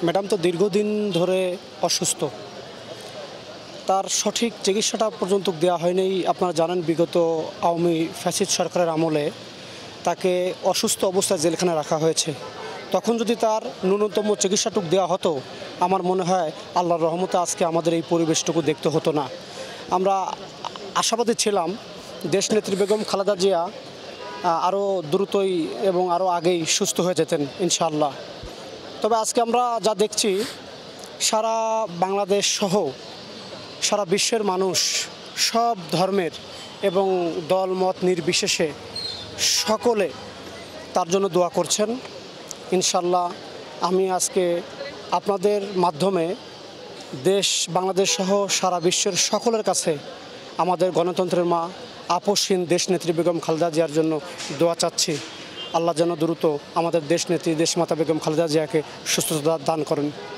Madam তো দীর্ঘদিন ধরে অসুস্থ। তার সঠিক চিকিৎসাটা পর্যন্ত দেওয়া হয়নি। আপনারা জানেন বিগত আওয়ামী ফ্যাসিস্ট সরকারের আমলে তাকে অসুস্থ অবস্থায় জেলখানায় রাখা হয়েছে। তখন যদি তার ন্যূনতম চিকিৎসাটুকু দেওয়া হতো, আমার মনে হয় আল্লাহর রহমতে আজকে আমাদের এই পরিবেশটুকু দেখতে হতো না। আমরা আশাবাদী ছিলাম দেশনেত্রী বেগম খালেদা জিয়া আরও দ্রুতই এবং আরও আগেই সুস্থ হয়ে যেতেন ইনশাআল্লাহ। তবে আজকে আমরা যা দেখছি, সারা বাংলাদেশ সহ সারা বিশ্বের মানুষ, সব ধর্মের এবং দল মত নির্বিশেষে সকলে তার জন্য দোয়া করছেন ইনশাআল্লাহ। আমি আজকে আপনাদের মাধ্যমে বাংলাদেশ সহ সারা বিশ্বের সকলের কাছে আমাদের গণতন্ত্রের মা আপসহীন দেশনেত্রী বেগম খালেদা জিয়ার জন্য দোয়া চাচ্ছি। আল্লাহ যেন দ্রুত আমাদের দেশনেত্রী দেশমাতা বেগম খালেদা জিয়াকে সুস্থতা দান করেন।